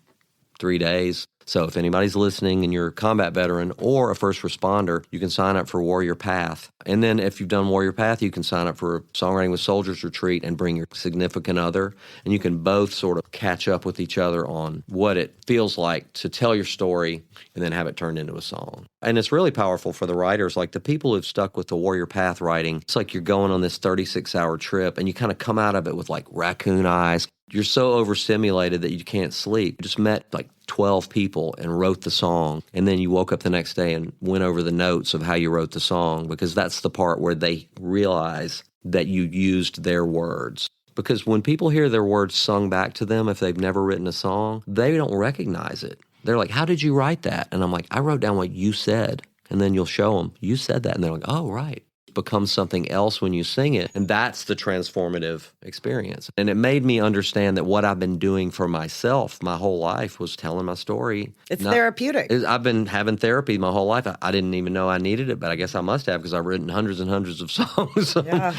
3 days. So if anybody's listening and you're a combat veteran or a first responder, you can sign up for Warrior Path. And then if you've done Warrior Path, you can sign up for Songwriting with Soldiers retreat and bring your significant other. And you can both sort of catch up with each other on what it feels like to tell your story and then have it turned into a song. And it's really powerful for the writers. Like the people who've stuck with the Warrior Path writing, it's like you're going on this 36-hour trip and you kind of come out of it with like raccoon eyes. You're so overstimulated that you can't sleep. You just met like 12 people and wrote the song, and then you woke up the next day and went over the notes of how you wrote the song, because that's the part where they realize that you used their words. Because when people hear their words sung back to them, if they've never written a song, they don't recognize it. They're like, how did you write that? And I'm like, I wrote down what you said. And then you'll show them, you said that. And they're like, oh, right. Becomes something else when you sing it. And that's the transformative experience. And it made me understand that what I've been doing for myself my whole life was telling my story. It's therapeutic. I've been having therapy my whole life. I didn't even know I needed it, but I guess I must have, because I've written hundreds and hundreds of songs. Yeah.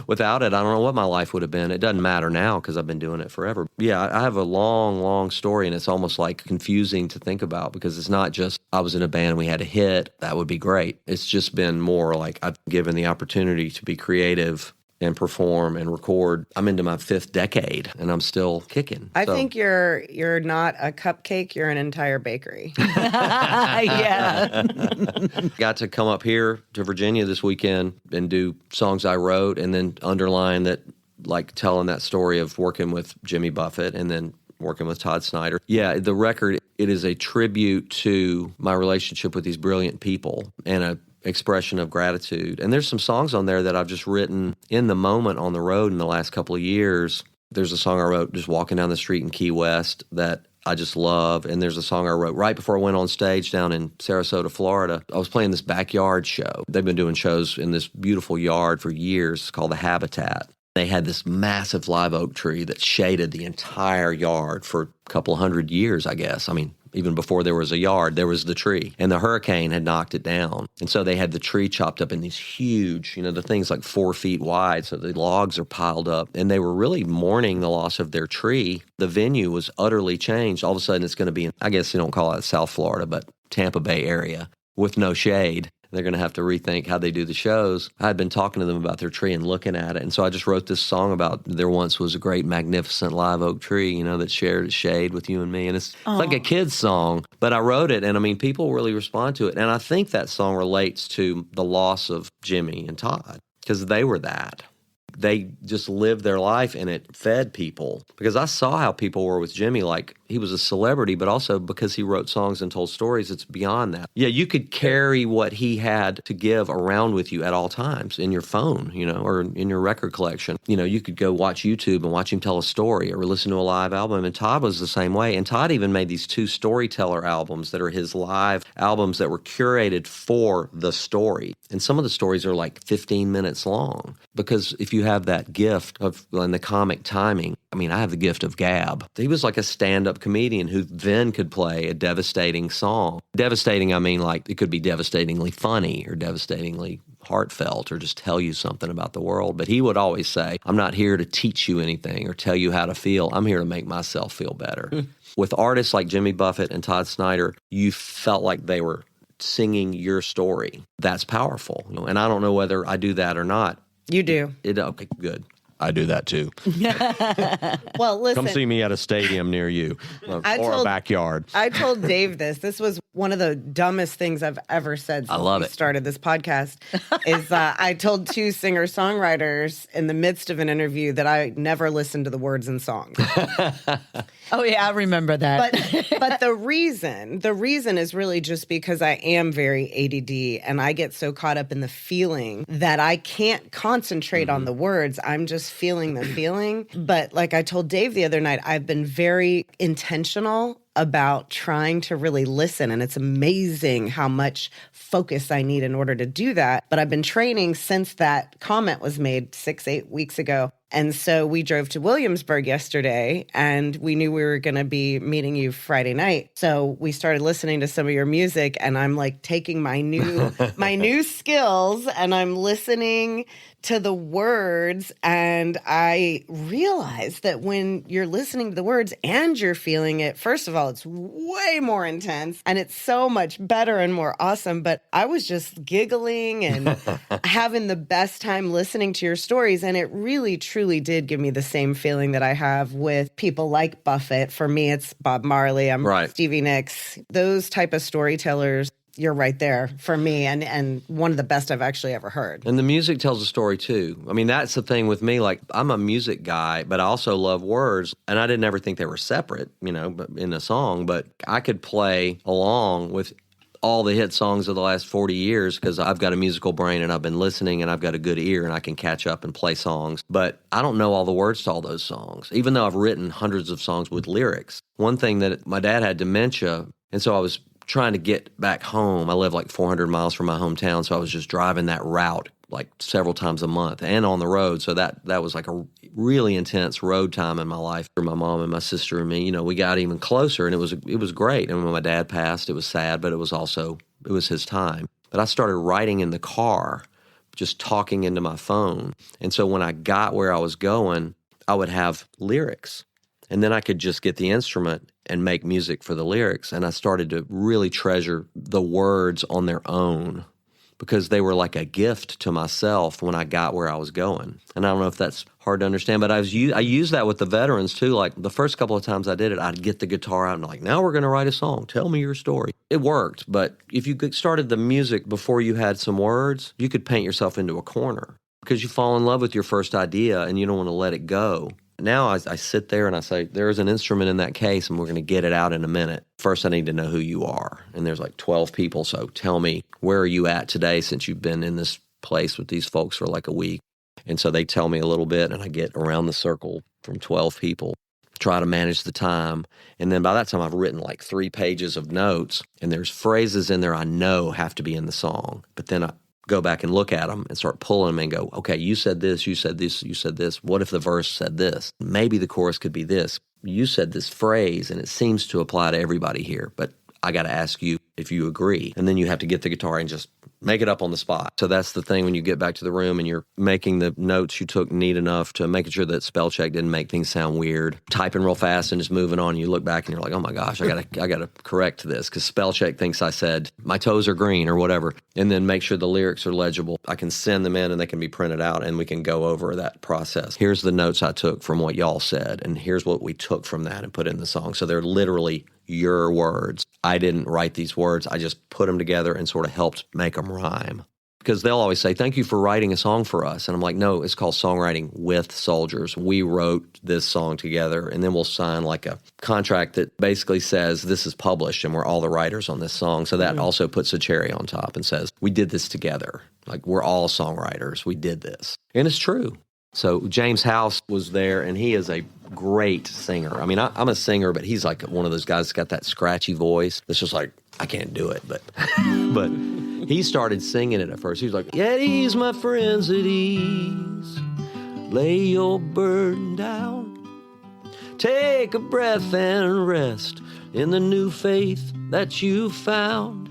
Without it, I don't know what my life would have been. It doesn't matter now because I've been doing it forever. Yeah, I have a long, long story, and it's almost like confusing to think about, because it's not just I was in a band and we had a hit. That would be great. It's just been more like I've given the opportunity to be creative and perform and record. I'm into my 5th decade and I'm still kicking. I think you're not a cupcake, you're an entire bakery. Yeah. Got to come up here to Virginia this weekend and do songs I wrote, and then underline that, like telling that story of working with Jimmy Buffett and then working with Todd Snider. Yeah, the record, it is a tribute to my relationship with these brilliant people and a expression of gratitude. And there's some songs on there that I've just written in the moment on the road in the last couple of years. There's a song I wrote just walking down the street in Key West that I just love. And there's a song I wrote right before I went on stage down in Sarasota, Florida. I was playing this backyard show. They've been doing shows in this beautiful yard for years. It's called The Habitat. They had this massive live oak tree that shaded the entire yard for a couple hundred years, I guess. I mean, even before there was a yard, there was the tree. And the hurricane had knocked it down. And so they had the tree chopped up in these huge, the thing's like 4 feet wide, so the logs are piled up. And they were really mourning the loss of their tree. The venue was utterly changed. All of a sudden, it's going to be, I guess you don't call it South Florida, but Tampa Bay area with no shade. They're going to have to rethink how they do the shows. I had been talking to them about their tree and looking at it. And so I just wrote this song about there once was a great, magnificent live oak tree, that shared its shade with you and me. And it's like a kid's song, but I wrote it. And I mean, people really respond to it. And I think that song relates to the loss of Jimmy and Todd, because they were that. they just lived their life and it fed people. Because I saw how people were with Jimmy, like he was a celebrity, but also because he wrote songs and told stories, it's beyond that. Yeah, you could carry what he had to give around with you at all times in your phone, or in your record collection. You could go watch YouTube and watch him tell a story or listen to a live album. And Todd was the same way. And Todd even made these 2 storyteller albums that are his live albums that were curated for the story. And some of the stories are like 15 minutes long. Because if you have that gift of and the comic timing, I have the gift of gab. He was like a stand-up comedian who then could play a devastating song. Devastating, like it could be devastatingly funny or devastatingly heartfelt or just tell you something about the world. But he would always say, I'm not here to teach you anything or tell you how to feel. I'm here to make myself feel better. With artists like Jimmy Buffett and Todd Snider, you felt like they were singing your story. That's powerful. And I don't know whether I do that or not. You do. Okay, good. I do that too. Well, listen. Come see me at a stadium near you or a backyard. I told Dave this. This was one of the dumbest things I've ever said since we started this podcast. Is I told 2 singer-songwriters in the midst of an interview that I never listened to the words in songs. Oh, yeah, I remember that. But the reason is really just because I am very ADD and I get so caught up in the feeling that I can't concentrate on the words. I'm just feeling the feeling. But like I told Dave the other night, I've been very intentional about trying to really listen. And it's amazing how much focus I need in order to do that. But I've been training since that comment was made 6-8 weeks ago. And so we drove to Williamsburg yesterday and we knew we were going to be meeting you Friday night. So we started listening to some of your music and I'm like taking my new skills and I'm listening to the words. And I realized that when you're listening to the words and you're feeling it, first of all, it's way more intense and it's so much better and more awesome. But I was just giggling and having the best time listening to your stories. And it really, truly did give me the same feeling that I have with people like Buffett. For me, it's Bob Marley. I'm Stevie Nicks. Those type of storytellers. You're right there for me and one of the best I've actually ever heard. And the music tells a story too. That's the thing with me. Like, I'm a music guy, but I also love words. And I didn't ever think they were separate, in a song. But I could play along with all the hit songs of the last 40 years because I've got a musical brain and I've been listening and I've got a good ear and I can catch up and play songs. But I don't know all the words to all those songs, even though I've written hundreds of songs with lyrics. One thing that my dad had dementia, and so I was trying to get back home. I live like 400 miles from my hometown, so I was just driving that route like several times a month and on the road. So that was like a really intense road time in my life for my mom and my sister and me. We got even closer and it was great. And when my dad passed, it was sad, but it was his time. But I started writing in the car, just talking into my phone. And so when I got where I was going, I would have lyrics. And then I could just get the instrument and make music for the lyrics. And I started to really treasure the words on their own because they were like a gift to myself when I got where I was going. And I don't know if that's hard to understand, but I use that with the veterans too. Like the first couple of times I did it, I'd get the guitar out and like, now we're going to write a song. Tell me your story. It worked. But if you started the music before you had some words, you could paint yourself into a corner because you fall in love with your first idea and you don't want to let it go. Now I sit there and I say, there's an instrument in that case and we're going to get it out in a minute. First, I need to know who you are. And there's like 12 people. So tell me, where are you at today since you've been in this place with these folks for like a week? And so they tell me a little bit and I get around the circle from 12 people, try to manage the time. And then by that time, I've written like 3 pages of notes and there's phrases in there I know have to be in the song. But then I go back and look at them and start pulling them and go, okay, you said this, you said this, you said this. What if the verse said this? Maybe the chorus could be this. You said this phrase and it seems to apply to everybody here, but I got to ask you if you agree. And then you have to get the guitar and just make it up on the spot. So that's the thing when you get back to the room and you're making the notes you took neat enough to making sure that spell check didn't make things sound weird. Typing real fast and just moving on. You look back and you're like, oh my gosh, I gotta correct this because spell check thinks I said my toes are green or whatever. And then make sure the lyrics are legible. I can send them in and they can be printed out and we can go over that process. Here's the notes I took from what y'all said and here's what we took from that and put in the song. So they're literally your words. I didn't write these words. I just put them together and sort of helped make them rhyme. because they'll always say, thank you for writing a song for us. And I'm like, no, it's called Songwriting with Soldiers. We wrote this song together, and then we'll sign like a contract that basically says this is published and we're all the writers on this song. So that also puts a cherry on top and says, we did this together. Like, we're all songwriters. We did this. And it's true. So James House was there, and he is a great singer. I mean, I'm a singer, but he's like one of those guys that's got that scratchy voice. It's just like, I can't do it, but but he started singing it at first. He was like, at ease, my friends, at ease. Lay your burden down. Take a breath and rest in the new faith that you found.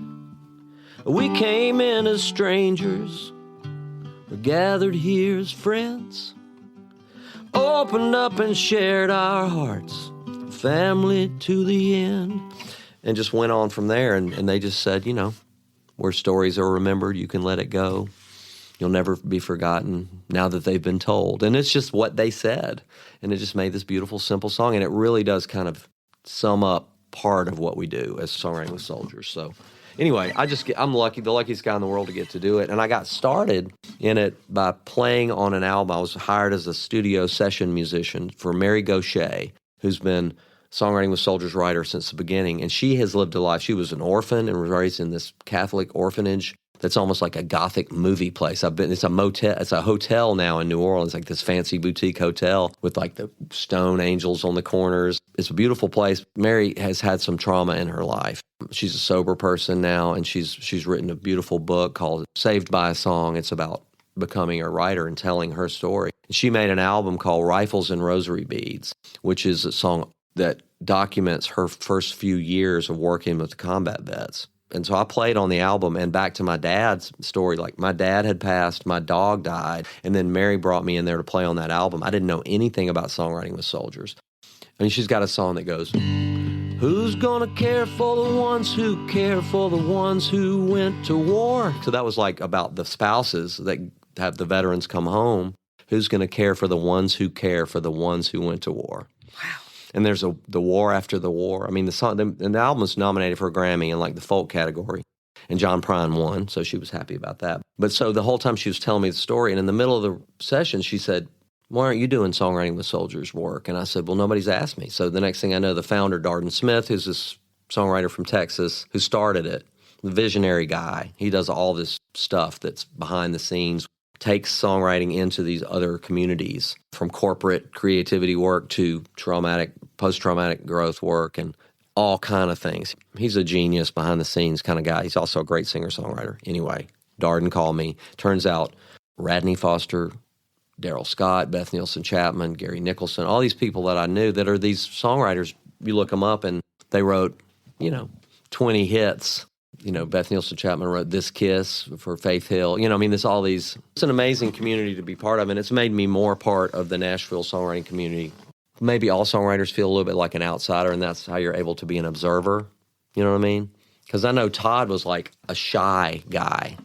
We came in as strangers, we're gathered here as friends. Opened up and shared our hearts, family to the end. And just went on from there, and they just said, you know, where stories are remembered, you can let it go. You'll never be forgotten now that they've been told. And it's just what they said. And it just made this beautiful, simple song. And it really does kind of sum up part of what we do as Songwriting with Soldiers. So anyway, I'm lucky, the luckiest guy in the world to get to do it. And I got started in it by playing on an album. I was hired as a studio session musician for Mary Gaucher, who's been Songwriting with Soldiers writer since the beginning, and she has lived a life. She was an orphan and was raised in this Catholic orphanage that's almost like a Gothic movie place. It's a motel, it's a hotel now in New Orleans, like this fancy boutique hotel with like the stone angels on the corners. It's a beautiful place. Mary has had some trauma in her life. She's a sober person now, and she's written a beautiful book called Saved by a Song. It's about becoming a writer and telling her story. She made an album called Rifles and Rosary Beads, which is a song that documents her first few years of working with the combat vets. And so I played on the album, and back to my dad's story, like my dad had passed, my dog died, and then Mary brought me in there to play on that album. I didn't know anything about Songwriting with Soldiers. I mean, she's got a song that goes, who's gonna care for the ones who care for the ones who went to war? So that was like about the spouses that have the veterans come home. Who's gonna care for the ones who care for the ones who went to war? Wow. And there's the war after the war. I mean, the album was nominated for a Grammy in like the folk category, and John Prine won, so she was happy about that. But so the whole time she was telling me the story, and in the middle of the session, she said, why aren't you doing Songwriting with Soldiers work? And I said, well, nobody's asked me. So the next thing I know, the founder, Darden Smith, who's this songwriter from Texas, who started it, the visionary guy, he does all this stuff that's behind the scenes, takes songwriting into these other communities, from corporate creativity work to post-traumatic growth work and all kind of things. He's a genius behind the scenes kind of guy. He's also a great singer-songwriter. Anyway, Darden called me. Turns out Radney Foster, Daryl Scott, Beth Nielsen Chapman, Gary Nicholson, all these people that I knew that are these songwriters, you look them up and they wrote, 20 hits. Beth Nielsen Chapman wrote This Kiss for Faith Hill. It's an amazing community to be part of, and it's made me more part of the Nashville songwriting community. Maybe all songwriters feel a little bit like an outsider, and that's how you're able to be an observer. You know what I mean? Because I know Todd was like a shy guy,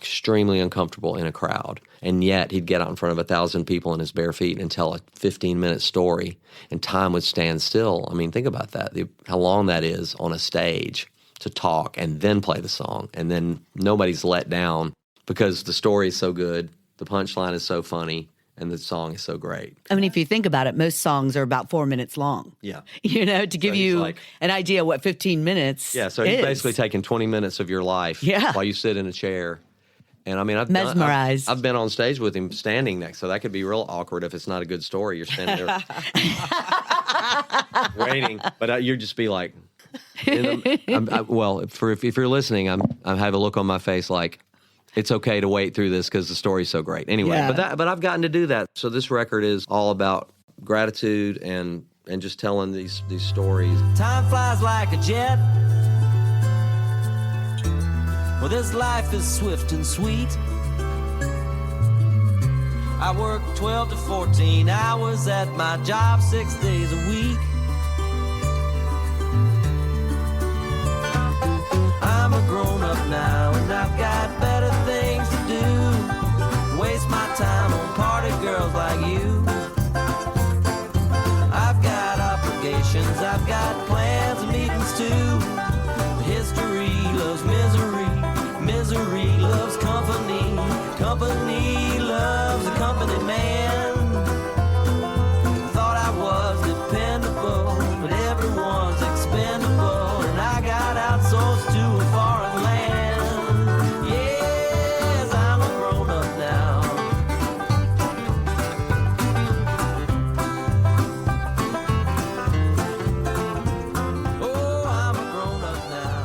extremely uncomfortable in a crowd, and yet he'd get out in front of 1,000 people in his bare feet and tell a 15-minute story, and time would stand still. I mean, think about that, how long that is on a stage to talk and then play the song, and then nobody's let down because the story is so good, the punchline is so funny, and the song is so great. I mean, if you think about it, most songs are about 4 minutes long. Yeah. To give you an idea what 15 minutes Yeah, so he's basically taking 20 minutes of your life while you sit in a chair. And I mean, mesmerized. I've been on stage with him standing next, so that could be real awkward if it's not a good story. You're standing there waiting, but you'd just be like, if you're listening, I have a look on my face like, it's okay to wait through this because the story's so great. Anyway, but I've gotten to do that. So this record is all about gratitude and just telling these stories. Time flies like a jet. Well, this life is swift and sweet. I work 12 to 14 hours at my job 6 days a week. I'm a grown-up now and I've got better things to do. Waste my time on party girls like you. I've got obligations, I've got plans and meetings too. History loves misery, misery loves company. man. Thought I was dependable, but everyone's expendable, and I got outsourced to a foreign land. Yes, I'm a grown-up now. Oh, I'm a grown-up now.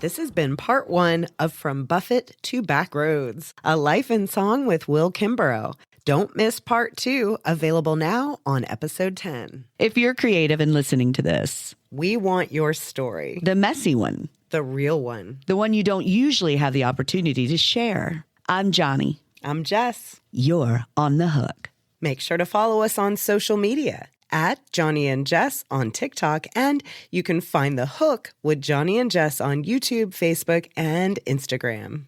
This has been part 1 of From Buffett to Backroads, a life in song with Will Kimbrough. Don't miss part 2, available now on episode 10. If you're creative and listening to this, We want your story, the messy one, the real one. the one you don't usually have the opportunity to share. I'm Johni. I'm Jess. You're on the hook. Make sure to follow us on social media at Johni and Jess on TikTok, and you can find The Hook with Johni and Jess on YouTube, Facebook, and Instagram.